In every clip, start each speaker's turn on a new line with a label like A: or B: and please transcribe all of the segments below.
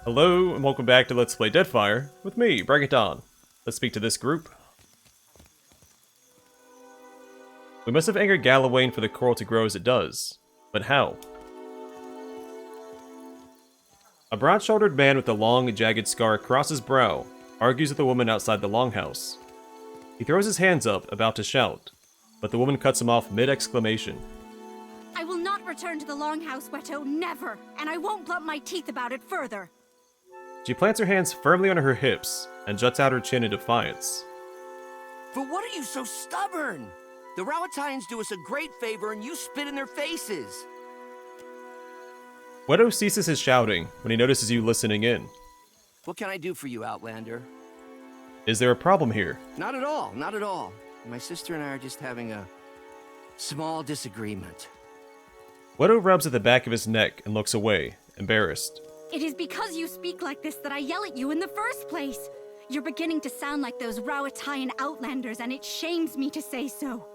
A: Hello, and welcome back to Let's Play Deadfire, with me, Bring It On. Let's speak to this group. We must have angered Gallowayne for the coral to grow as it does. But how? A broad-shouldered man with a long, jagged scar across his brow argues with a woman outside the longhouse. He throws his hands up, about to shout, but the woman cuts him off mid-exclamation.
B: I will not return to the longhouse, Weto, never, and I won't blunt my teeth about it further.
A: She plants her hands firmly on her hips and juts out her chin in defiance.
C: But what are you so stubborn? The Rawatayans do us a great favor and you spit in their faces.
A: Weto ceases his shouting when he notices you listening in.
C: What can I do for you, Outlander?
A: Is there a problem here?
C: Not at all, not at all. My sister and I are just having a small disagreement.
A: Weto rubs at the back of his neck and looks away, embarrassed.
B: It is because you speak like this that I yell at you in the first place. You're beginning to sound like those Rawatayan outlanders, and it shames me to say so.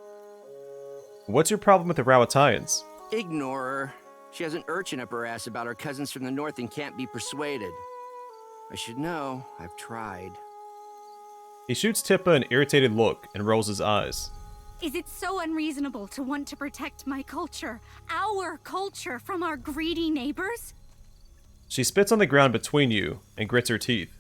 A: What's your problem with the Rawatayans?
C: Ignore her. She has an urchin up her ass about her cousins from the north and can't be persuaded. I should know. I've tried.
A: He shoots Tippa an irritated look and rolls his eyes.
B: Is it so unreasonable to want to protect my culture, our culture, from our greedy neighbors?
A: She spits on the ground between you and grits her teeth.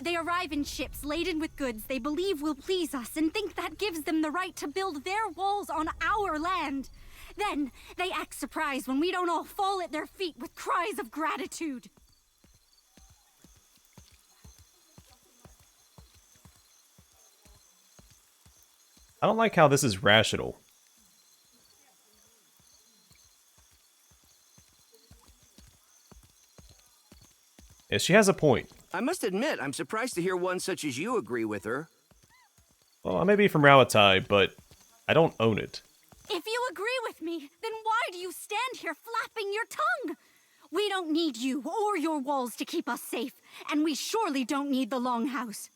B: They arrive in ships laden with goods they believe will please us and think that gives them the right to build their walls on our land. Then, they act surprised when we don't all fall at their feet with cries of gratitude.
A: I don't like how this is rational. Yeah, she has a point.
C: I must admit, I'm surprised to hear one such as you agree with her.
A: Well, I may be from Rawatai, but I don't own it.
B: If you agree with me, then why do you stand here flapping your tongue? We don't need you or your walls to keep us safe, and we surely don't need the longhouse.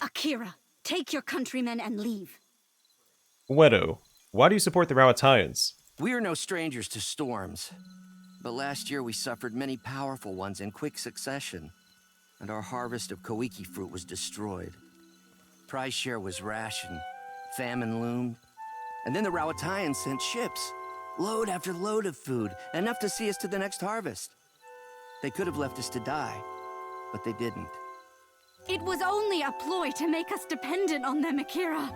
B: Akira, take your countrymen and leave.
A: Weto, why do you support the Rawatayans?
C: We are no strangers to storms. But last year we suffered many powerful ones in quick succession, and our harvest of koiki fruit was destroyed. Prize share was rationed, famine loomed, and then the Rawatayans sent ships, load after load of food, enough to see us to the next harvest. They could have left us to die, but they didn't.
B: It was only a ploy to make us dependent on them, Akira.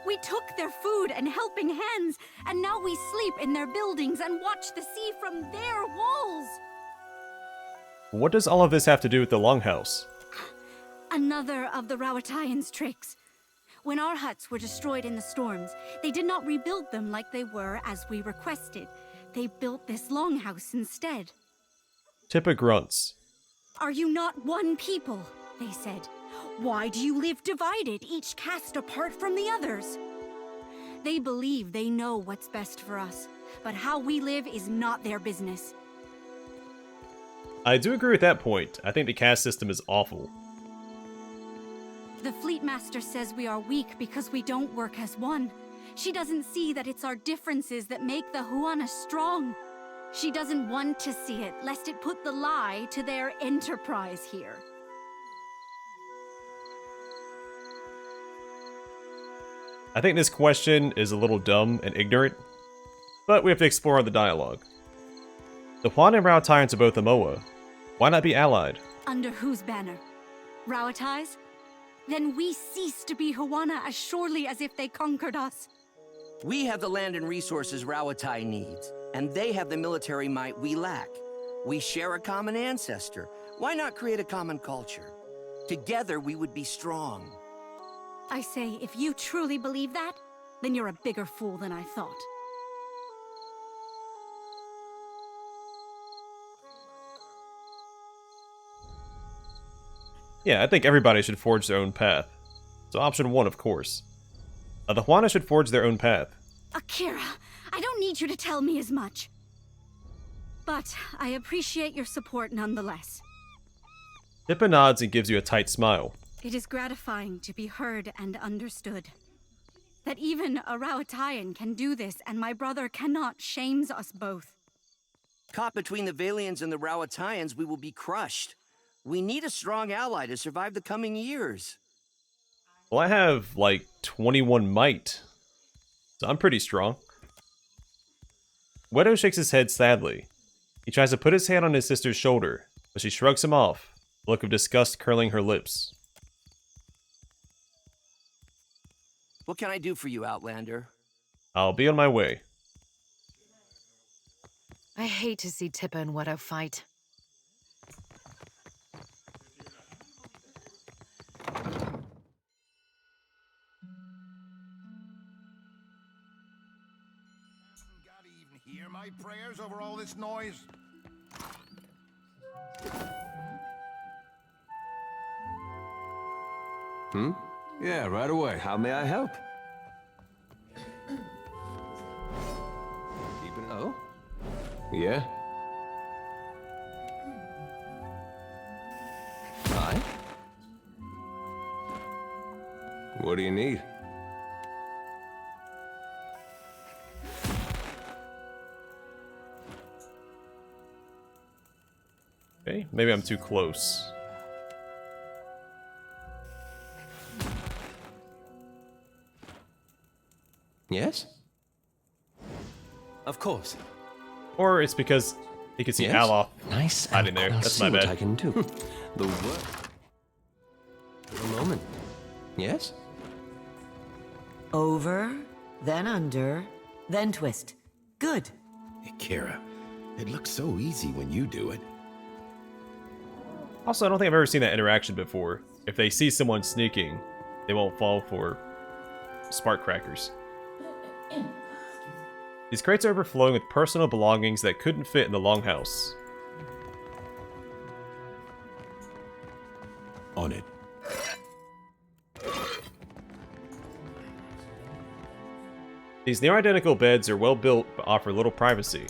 B: We took their food and helping hands, and now we sleep in their buildings and watch the sea from their walls.
A: What does all of this have to do with the Longhouse?
B: Another of the Rawatayans' tricks. When our huts were destroyed in the storms, they did not rebuild them like they were as we requested. They built this longhouse instead.
A: Tippa grunts.
B: Are you not one people? They said. Why do you live divided, each cast apart from the others? They believe they know what's best for us, but how we live is not their business.
A: I do agree with that point. I think the caste system is awful.
B: The Fleet Master says we are weak because we don't work as one. She doesn't see that it's our differences that make the Huana strong. She doesn't want to see it, lest it put the lie to their enterprise here.
A: I think this question is a little dumb and ignorant, but we have to explore the dialogue. The Huan and Rawatayans are both Amoa. Why not be allied?
B: Under whose banner? Rawatai's? Then we cease to be Huana as surely as if they conquered us.
C: We have the land and resources Rawatai needs, and they have the military might we lack. We share a common ancestor. Why not create a common culture? Together we would be strong.
B: I say, if you truly believe that, then you're a bigger fool than I thought.
A: Yeah, I think everybody should forge their own path. So option 1, of course. The Huana should forge their own path.
B: Akira, I don't need you to tell me as much. But I appreciate your support nonetheless.
A: Tippa nods and gives you a tight smile.
B: It is gratifying to be heard and understood. That even a Rawatayan can do this and my brother cannot shames us both.
C: Caught between the Valians and the Rawatayans, we will be crushed. We need a strong ally to survive the coming years.
A: Well, I have, like, 21 might. So I'm pretty strong. Wedo shakes his head sadly. He tries to put his hand on his sister's shoulder, but she shrugs him off, a look of disgust curling her lips.
C: What can I do for you, Outlander?
A: I'll be on my way.
D: I hate to see Tippa and Wedo fight.
E: Gotta even hear my prayers over all this noise.
F: Yeah, right away. How may I help? Keeping it. Oh? Yeah? Hi? What do you need?
A: Okay, maybe I'm too close.
F: Yes? Of course.
A: Or it's because he can see
F: Yes?
A: Aloth
F: Nice.
A: hiding there.
F: I'll
A: That's
F: see
A: my
F: what
A: bad.
F: I can do. The work. A moment. Yes?
G: Over, then under, then twist. Good.
E: Kira, it looks so easy when you do it.
A: Also, I don't think I've ever seen that interaction before. If they see someone sneaking, they won't fall for spark crackers. These crates are overflowing with personal belongings that couldn't fit in the longhouse.
E: On it.
A: These near-identical beds are well built but offer little privacy.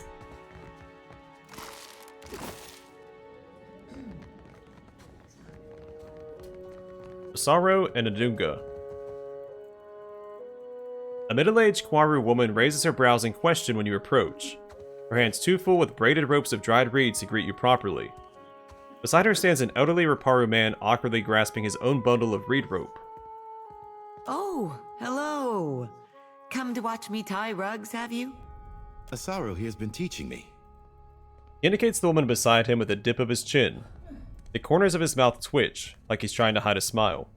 A: Sorrow and Adunga. A middle-aged Kwaru woman raises her brows in question when you approach, her hands too full with braided ropes of dried reeds to greet you properly. Beside her stands an elderly Raparu man awkwardly grasping his own bundle of reed rope.
G: Oh, hello. Come to watch me tie rugs, have you?
E: Asaro here has been teaching me.
A: He indicates the woman beside him with a dip of his chin. The corners of his mouth twitch, like he's trying to hide a smile.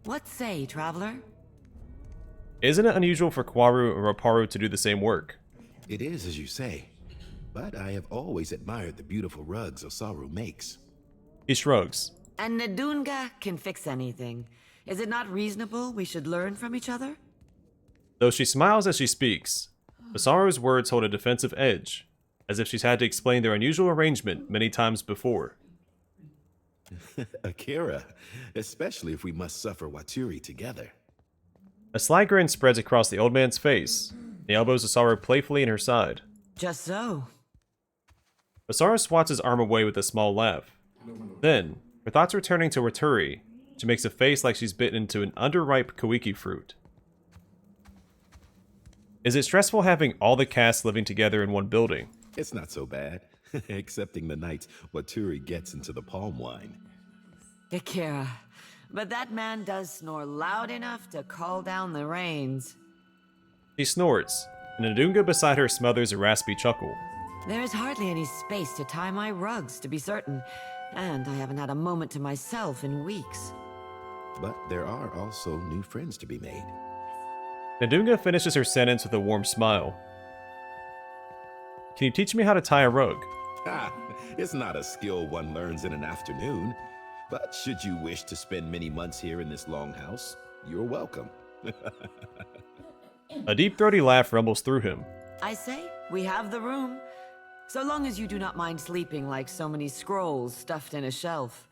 G: What say, traveler?
A: Isn't it unusual for Kwaru and Raparu to do the same work?
H: It is, as you say. But I have always admired the beautiful rugs Osaru makes.
A: He shrugs.
G: And Nadunga can fix anything. Is it not reasonable we should learn from each other?
A: Though she smiles as she speaks, Osaru's words hold a defensive edge, as if she's had to explain their unusual arrangement many times before.
H: Akira, especially if we must suffer Waturi together.
A: A sly grin spreads across the old man's face. He elbows Osaru playfully in her side.
G: Just so.
A: Osaru swats his arm away with a small laugh. Then, her thoughts returning to Waturi, she makes a face like she's bitten into an underripe kawiki fruit. Is it stressful having all the cast living together in one building?
H: It's not so bad, excepting the nights Waturi gets into the palm wine.
G: Akira, but that man does snore loud enough to call down the rains.
A: She snorts, and Adunga beside her smothers a raspy chuckle.
G: There is hardly any space to tie my rugs, to be certain, and I haven't had a moment to myself in weeks.
H: But there are also new friends to be made.
A: Nadunga finishes her sentence with a warm smile. Can you teach me how to tie a rug?
H: Ha! It's not a skill one learns in an afternoon. But should you wish to spend many months here in this longhouse, you're welcome.
A: A deep throaty laugh rumbles through him.
G: I say, we have the room. So long as you do not mind sleeping like so many scrolls stuffed in a shelf.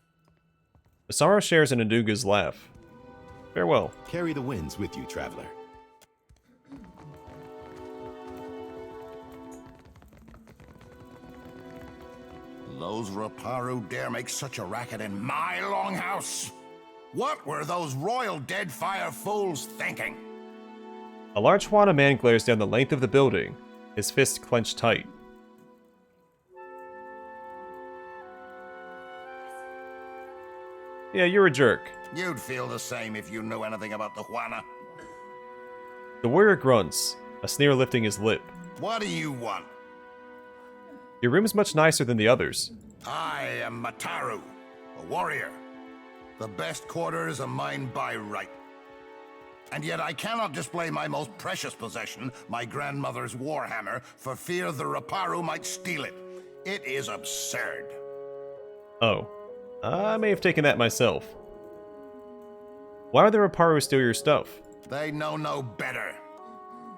A: Osaru shares in Nadunga's laugh. Farewell.
H: Carry the winds with you, traveler.
E: Those Raparu dare make such a racket in my longhouse? What were those royal Deadfire fools thinking?
A: A large Juana man glares down the length of the building, his fists clenched tight. Yeah, you're a jerk.
E: You'd feel the same if you knew anything about the Juana.
A: The warrior grunts, a sneer lifting his lip.
E: What do you want?
A: Your room is much nicer than the others.
E: I am Mataru, a warrior. The best quarters are mine by right. And yet I cannot display my most precious possession, my grandmother's warhammer, for fear the Raparu might steal it. It is absurd.
A: Oh, I may have taken that myself. Why would the Raparu steal your stuff?
E: They know no better.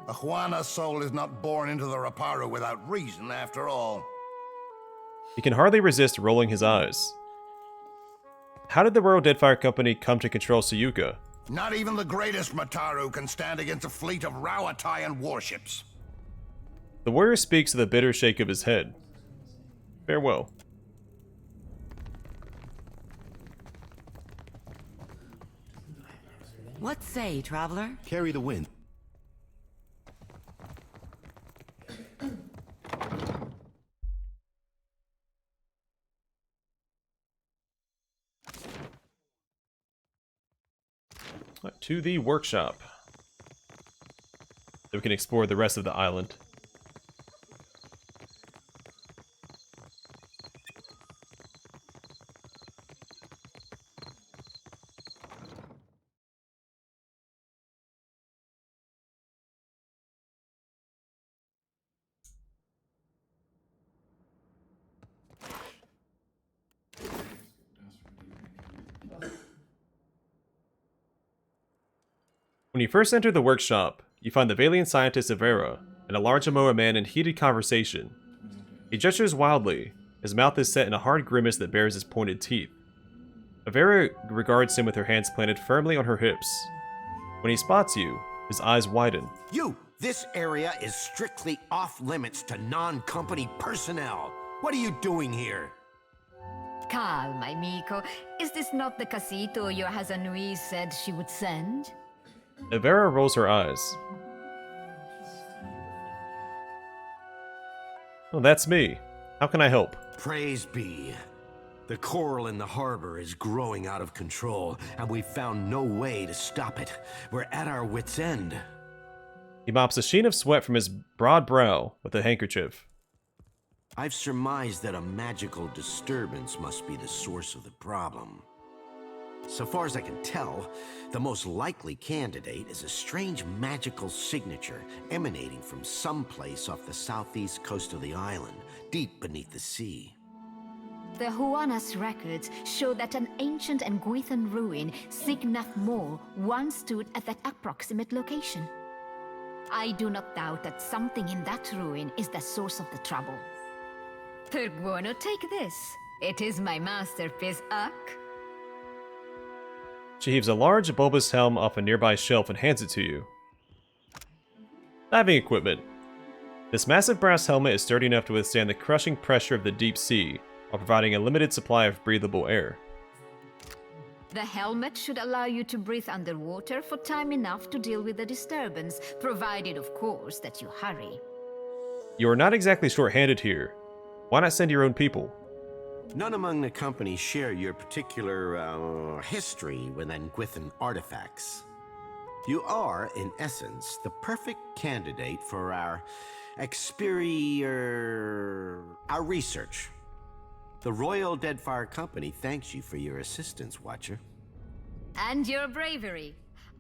E: A Juana soul is not born into the Raparu without reason, after all.
A: He can hardly resist rolling his eyes. How did the Royal Deadfire Company come to control Sayuka?
E: Not even the greatest Mataru can stand against a fleet of Rawatayan warships.
A: The warrior speaks with a bitter shake of his head. Farewell.
G: What say, traveler?
H: Carry the wind.
A: To the workshop. So we can explore the rest of the island. When you first enter the workshop, you find the Valiant scientist Avera and a large Amoa man in heated conversation. He gestures wildly. His mouth is set in a hard grimace that bears his pointed teeth. Avera regards him with her hands planted firmly on her hips. When he spots you, his eyes widen.
I: You! This area is strictly off-limits to non-company personnel. What are you doing here?
J: Calma, amico. Is this not the casito your Hazanui said she would send?
A: Avera rolls her eyes. Oh, that's me. How can I help?
I: Praise be. The coral in the harbor is growing out of control, and we've found no way to stop it. We're at our wits' end.
A: He mops a sheen of sweat from his broad brow with a handkerchief.
I: I've surmised that a magical disturbance must be the source of the problem. So far as I can tell, the most likely candidate is a strange magical signature emanating from someplace off the southeast coast of the island, deep beneath the sea.
J: The Juana's records show that an ancient and Guithan ruin, Signaf Mor, once stood at that approximate location. I do not doubt that something in that ruin is the source of the trouble. Perguono, take this. It is my masterpiece, Uck.
A: She heaves a large bulbous helm off a nearby shelf and hands it to you. Diving equipment. This massive brass helmet is sturdy enough to withstand the crushing pressure of the deep sea, while providing a limited supply of breathable air.
J: The helmet should allow you to breathe underwater for time enough to deal with the disturbance, provided, of course, that you hurry.
A: You are not exactly short-handed here. Why not send your own people?
I: None among the company share your particular, history with Nguithan artifacts. You are, in essence, the perfect candidate for our our research. The Royal Deadfire Company thanks you for your assistance, Watcher.
J: And your bravery.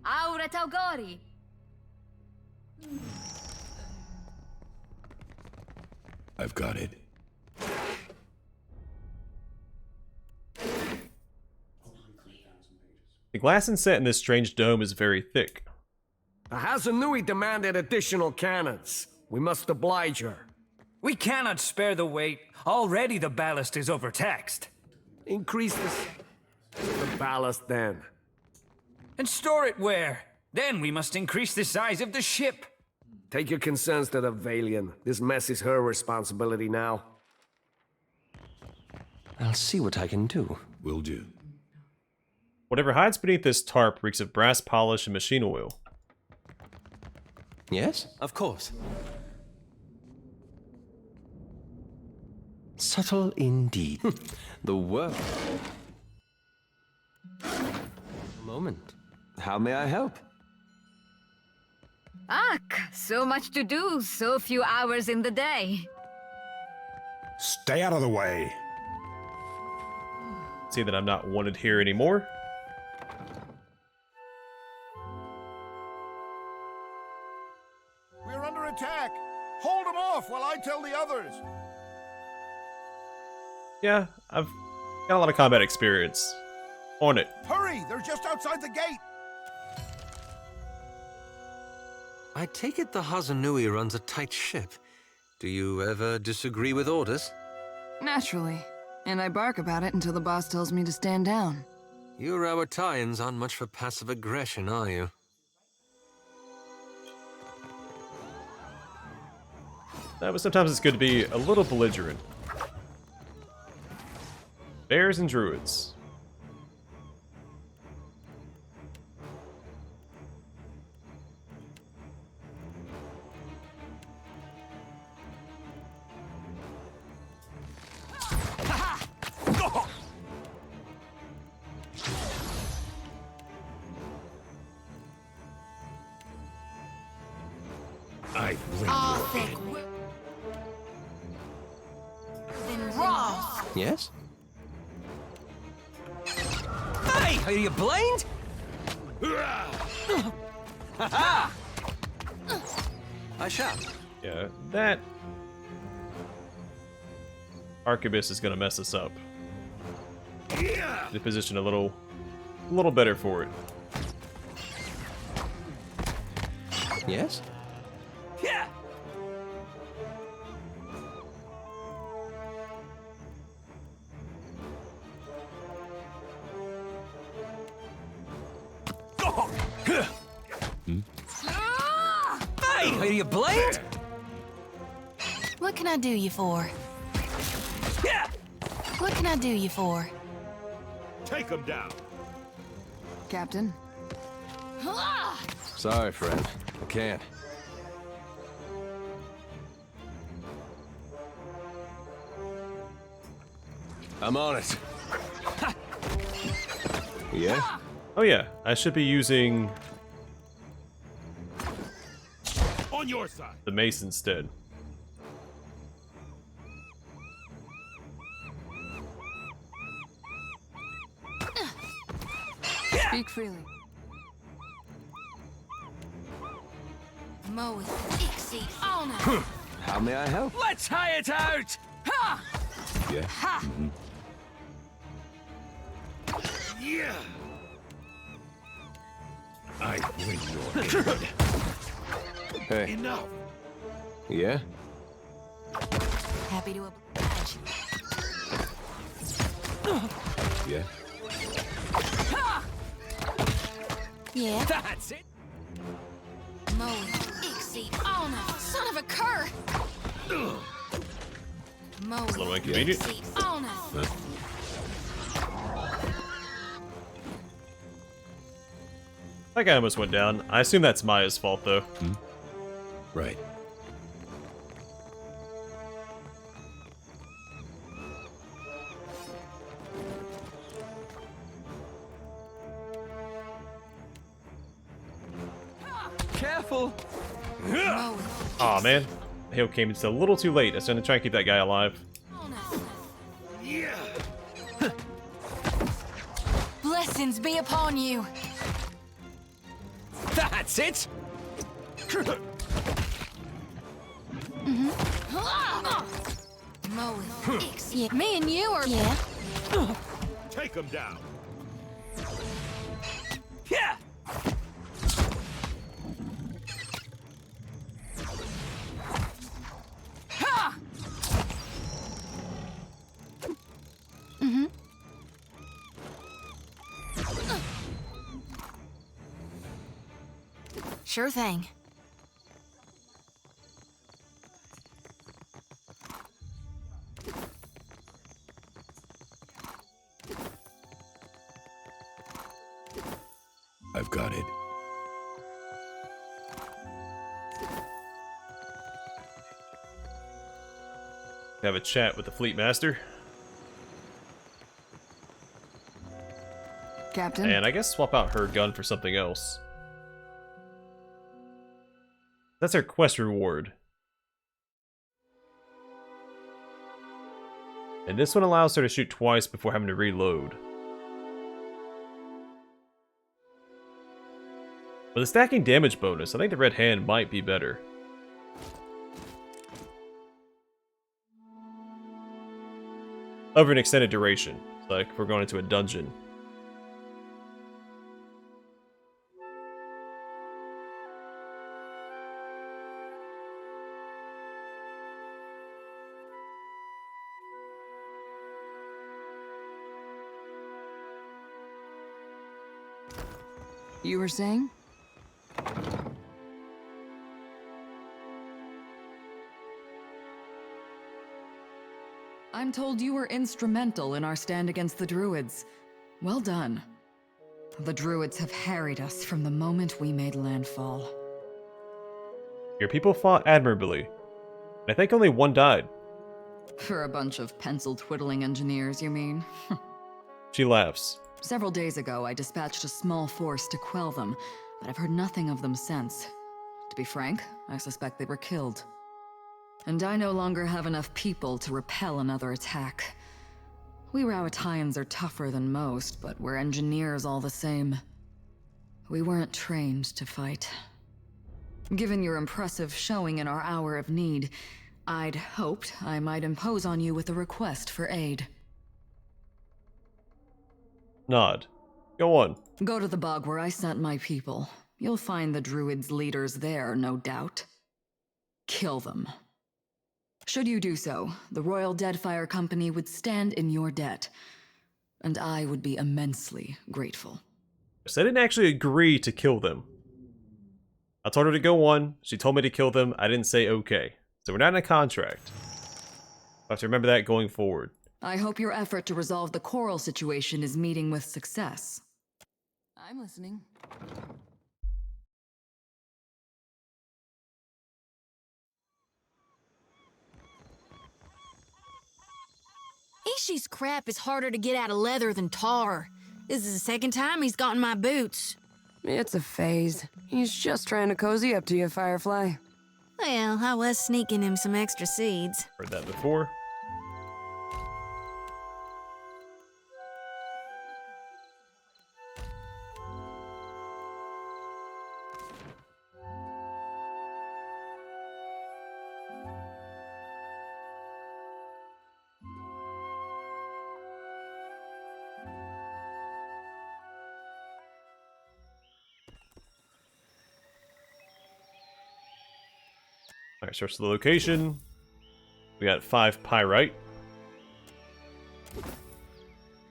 J: Aura Taugori!
H: I've got it.
A: The glass inset in this strange dome is very thick.
K: The Hazanui demanded additional cannons. We must oblige her.
L: We cannot spare the weight. Already the ballast is overtaxed.
K: Increase the ballast then.
L: And store it where? Then we must increase the size of the ship.
K: Take your concerns to the Valiant. This mess is her responsibility now.
F: I'll see what I can do.
H: Will do.
A: Whatever hides beneath this tarp reeks of brass polish and machine oil.
F: Yes, of course. Subtle indeed. The work. moment. How may I help?
J: Ugh, so much to do, so few hours in the day.
E: Stay out of the way.
A: See that I'm not wanted here anymore.
E: We're under attack. Hold them off while I tell the others.
A: Yeah, I've got a lot of combat experience. On it.
E: Hurry, they're just outside the gate.
F: I take it the Hazanui runs a tight ship. Do you ever disagree with orders?
M: Naturally. And I bark about it until the boss tells me to stand down.
F: You Rawatayans aren't much for passive aggression, are you?
A: But sometimes it's good to be a little belligerent. Bears and druids.
E: I
F: Yes? Hey, are you blind? I shall.
A: Yeah, that arquebus is gonna mess us up. The position a little better for it.
F: Yes?
L: Yeah.
F: Hey, are you blind?
M: What can I do you for? What can I do you for?
E: Take them down.
M: Captain?
F: Sorry, friend. I can't. I'm on it. Yeah?
A: Oh yeah, I should be using
E: On your side.
A: the mace instead.
M: Speak freely.
F: How may I help?
L: Let's high it out! Ha!
H: Yeah?
E: Yeah. I bring your aid.
F: Hey.
E: Enough.
F: Yeah?
M: Happy to oblige.
H: Yeah?
M: Yeah?
L: That's it!
M: Son of a cur!
A: It's a little inconvenient. That guy almost went down. I assume that's Maya's fault, though.
H: Right.
F: Careful!
A: Aw, man. The hail came just a little too late. I was gonna try and keep that guy alive.
E: Yeah.
M: Blessings be upon you!
L: That's it!
M: Yeah, me and you are... Yeah?
E: Take them down.
L: Yeah! Ha!
M: Sure thing.
H: I've got it.
A: Have a chat with the fleet master.
M: Captain.
A: And I guess swap out her gun for something else. That's her quest reward. And this one allows her to shoot twice before having to reload. With a stacking damage bonus, I think the red hand might be better. Over an extended duration, like if we're going into a dungeon.
M: You were saying? I'm told you were instrumental in our stand against the druids. Well done. The druids have harried us from the moment we made landfall.
A: Your people fought admirably, and I think only one died.
M: For a bunch of pencil-twiddling engineers, you mean?
A: She laughs.
M: Several days ago, I dispatched a small force to quell them, but I've heard nothing of them since. To be frank, I suspect they were killed. And I no longer have enough people to repel another attack. We Rowattians are tougher than most, but we're engineers all the same. We weren't trained to fight. Given your impressive showing in our hour of need, I'd hoped I might impose on you with a request for aid.
A: Nod. Go on.
M: Go to the bog where I sent my people. You'll find the druids' leaders there, no doubt. Kill them. Should you do so, the Royal Deadfire Company would stand in your debt, and I would be immensely grateful.
A: So I didn't actually agree to kill them. I told her to go on, she told me to kill them, I didn't say okay. So we're not in a contract. I have to remember that going forward.
M: I hope your effort to resolve the coral situation is meeting with success. I'm listening.
N: Ishi's crap is harder to get out of leather than tar. This is the second time he's gotten my boots.
M: It's a phase. He's just trying to cozy up to you, Firefly.
N: Well, I was sneaking him some extra seeds.
A: Heard that before. Alright, search the location. We got 5 pyrite.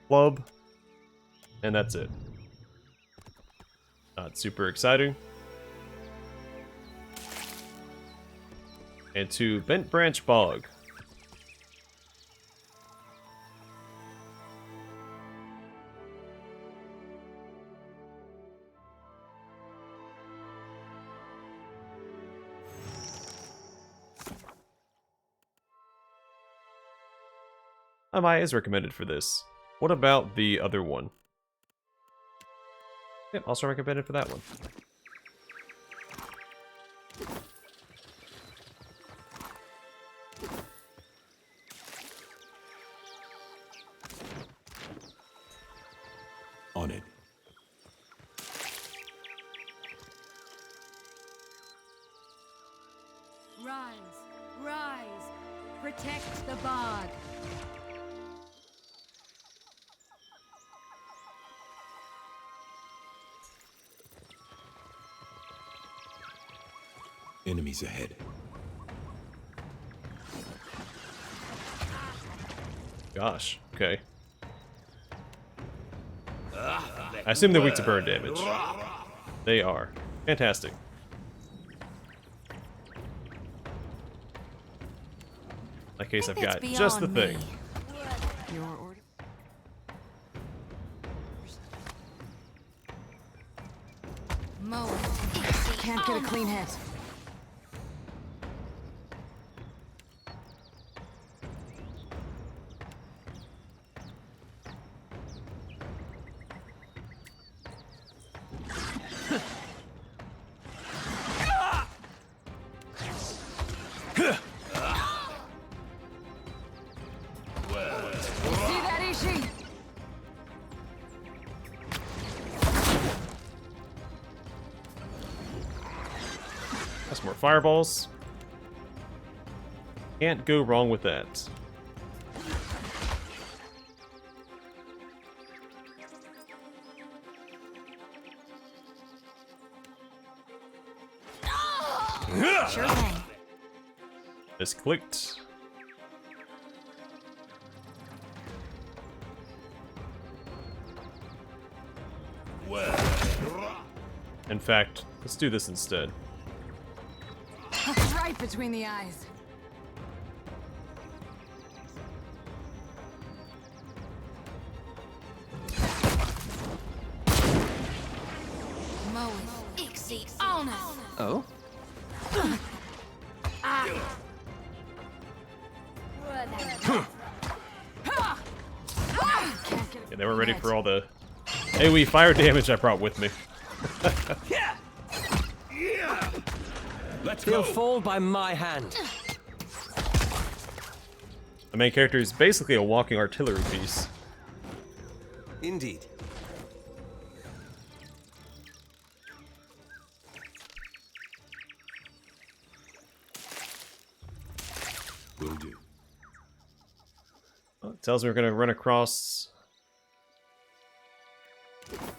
A: Club. And that's it. Not super exciting. And to Bent Branch Bog. Amaya is recommended for this. What about the other one? Yep, also recommended for that one.
H: On it.
B: Rise, rise, protect the bog.
H: Enemies ahead.
A: Gosh, okay. I assume they're weak to burn damage. They are. Fantastic. In that case, I've got just the thing.
M: Your order? Can't get a clean hit.
A: Some more fireballs. Can't go wrong with that.
N: Sure thing.
A: Misclicked. In fact, let's do this instead.
N: Right between the eyes. Moe Ixie on us.
C: Oh?
A: Yeah, they were ready for all the AoE fire damage I brought with me.
K: Let's They'll fall by my hand.
A: The main character is basically a walking artillery piece.
F: Indeed.
H: Will do.
A: Well, it tells me we're going to run across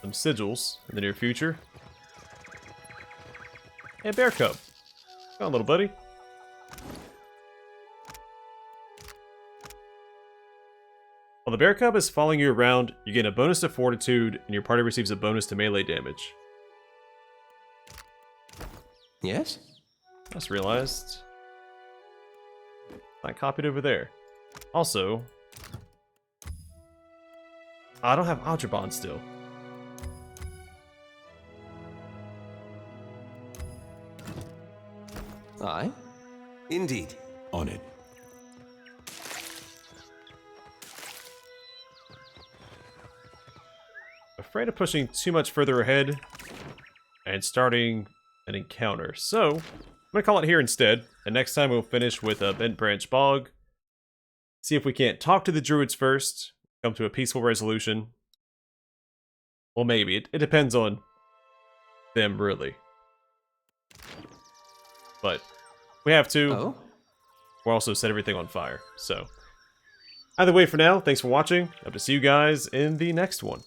A: some sigils in the near future. And bear cub. Come on, little buddy. While the bear cub is following you around, you gain a bonus to fortitude, and your party receives a bonus to melee damage.
K: Yes?
A: I just realized I copied over there. Also, I don't have Ultrabond still.
K: Aye?
F: Indeed.
H: On it.
A: Afraid of pushing too much further ahead and starting an encounter. So, I'm going to call it here instead. And next time we'll finish with a Bent Branch Bog. See if we can't talk to the druids first. Come to a peaceful resolution. Well, maybe. It depends on them, really. But we have to.
K: Oh?
A: We'll also set everything on fire. So, either way for now, thanks for watching. Hope to see you guys in the next one.